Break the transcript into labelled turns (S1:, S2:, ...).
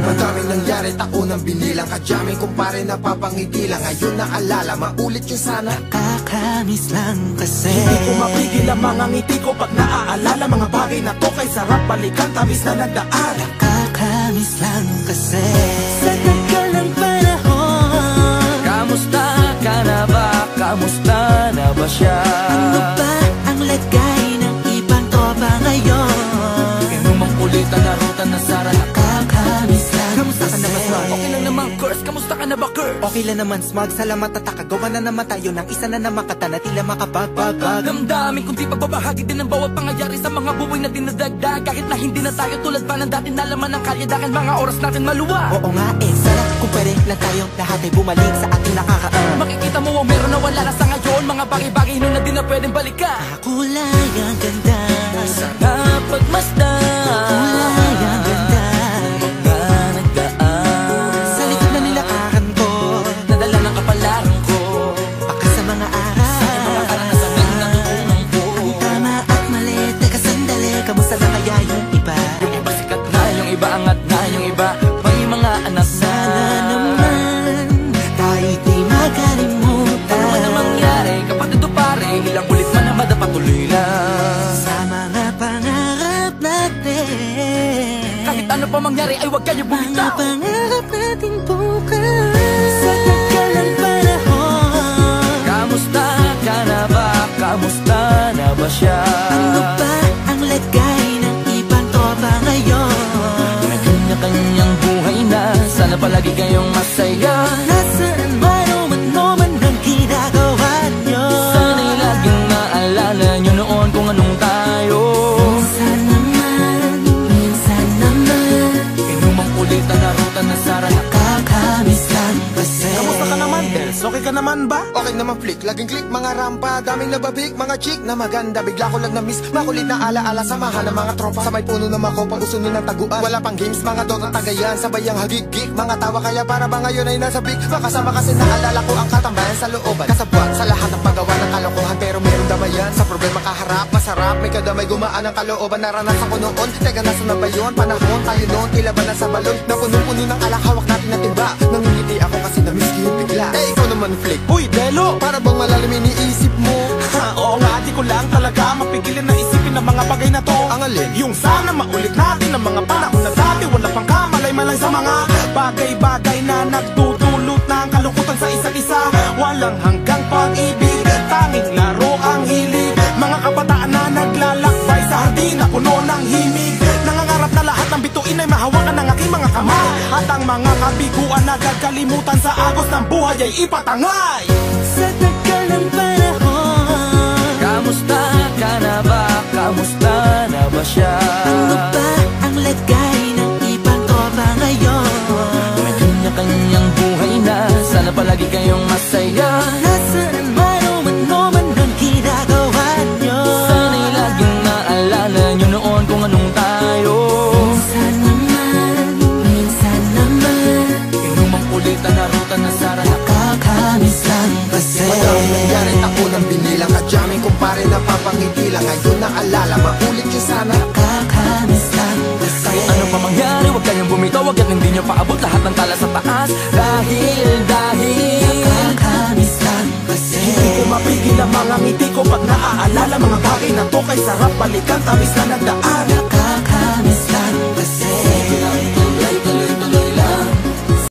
S1: Madaming nangyari, tako ng binilang. Kadyaming kumpare napapangiti lang. Ngayon naalala, maulit yung sana.
S2: Nakakamiss lang kasi
S3: hindi ko mapigil ang mga ngiti ko pag naaalala. Mga bagay na to kay sarap balikan, tamis na nagdaan.
S2: Nakakamiss lang kasi sa tagal ng panahon.
S4: Kamusta ka na ba? Kamusta na ba siya?
S2: Ano ba ang lagay ng ibang tropa ngayon?
S4: Inumang kulitan na ruta na sara.
S2: Nakakamiss lang
S3: Kamusta ka na ba, Smug?
S4: Okay lang naman, Curse. Kamusta ka na ba, Curse?
S3: Okay lang naman, Smug. Salamat at nakagawa na naman tayo ng isa na naman kata na tila makapagbabag.
S4: Damdamin kundi pagbabahagi din ang bawat pangyayari sa mga buhay na dinadagdag. Kahit na hindi na tayo tulad pa ng dati na laman ng kalye. Dahil mga oras natin maluwa.
S3: Oo nga sana kung pwede lang tayong lahat ay bumalik sa ating nakakaan.
S4: Makikita mo ang meron na wala na sa ngayon. Mga bagay-bagay nun na di na pwedeng balikan.
S2: Kulay ang ganda,
S4: Sana pagmasdan.
S2: kulay ang ganda.
S4: Mga nagdaan
S3: Sa likod na nilakaran ko,
S4: nadala ng kapalaran ko.
S3: baka sa mga araw,
S4: Mga karanasan ng natutunan ko.
S2: Ang tama at mali, teka sandali, kamusta na kaya yung iba?
S4: Yung iba sikat na, yung iba angat na, yung iba may mga anak na.
S2: Sana naman tayo'y di makalimutan.
S4: Ano man ang mangyari, kapatid o pare, ilang ulit man ang madapatuloy lang.
S2: Sa mga pangarap natin,
S4: Kahit ano pa mangyari ay huwag kayo
S2: mga
S4: bumitaw.
S2: pangarap natin bukas. Sa tagal ng panahon,
S4: Kamusta ka na ba? Kamusta na ba siya?
S2: ano ba ang lagay ng ibang tropa ngayon?
S4: May kanya-kanyang buhay na, sana palagi kayong masaya.
S2: Nasaan man o ano man ang ginagawa nyo?
S4: Sana'y laging maalala nyo noon kung anong tayo.
S2: Minsan naman
S4: Inumang kulitan na ruta na sara.
S2: nakakamiss lang kasi.
S3: kamusta ka naman, Dels? Okay ka naman ba?
S1: Okay naman flick, laging click, mga rampa. Daming nababik, mga chick na maganda. Bigla ko lang na-miss, makulit na alaala. Samahan ng mga tropa, sa may puno na makopa. Usunin ng taguan, wala pang games, mga dota tagayan. Sabay ang hagigik, mga tawa kaya para ba ngayon ay nasa big. Makasama kasi naalala ko ang katambayan sa looban. Kasabwat sa lahat ng paggawa ng kalokohan, pero meron damayan. Sa problema kaharap, masarap, may kadamay gumaan ang kalooban. Naranasan ko noon, teka nasa na ba yun? Panahon tayo noon, tila ba nasa balon? Na puno-puno ng alak, hawak natin na timba. Nangingiti ako kasi na-miss ko yung bigla. Eh ikaw naman flick,
S3: Uy, Delo!
S1: para bang malalim iniisip mo?
S3: Oo nga, di ko lang talaga mapigilin na isipin ang mga bagay na to.
S1: Ang alin?
S3: Yung sana maulit natin ang mga panahon na dati. Wala pang kamalay-malay sa mga bagay-bagay na nagdudulot ng kalungkutan sa isa't isa. Walang hanggang pag-ibig, tanging laro ang hilig. Mga kabataan na naglalakbay sa hardin na puno ng himig. Nangangarap na lahat ng bituin ay mahawakan ng aking mga kamay. At ang mga kabiguan na gagalimutan sa agos ng buhay ay ipatangay.
S2: Sa tagal ng panahon,
S4: Kamusta ka na ba? Kamusta na ba siya?
S2: ano ba ang lagay ng ibang tropa ngayon?
S4: May kanya-kanyang buhay na, sana palagi kayong masaya.
S2: Nasaan man o ano man ang ginagawa nyo?
S4: Sana'y laging naalala nyo noon kung anong tayo.
S2: Minsan naman
S1: Inumang kulitan na ruta na sara.
S2: nakakamiss lang kasi.
S1: Madaming nangyari, tako ng binilang. Kadyaming kumpare napapangiti lang. Ngayon naalala, maulit yung sana.
S2: Nakakamiss lang kasi.
S4: Kahit ano pa mangyari, huwag kayong bumitaw. Hanggat hindi nyo paabot lahat ng tala sa taas. Dahil
S2: Nakakamiss lang kasi.
S3: Hindi ko mapigil ang mga ngiti ko pag naaalala. Mga bagay na to kay sarap balikan, tamis na nagdaan.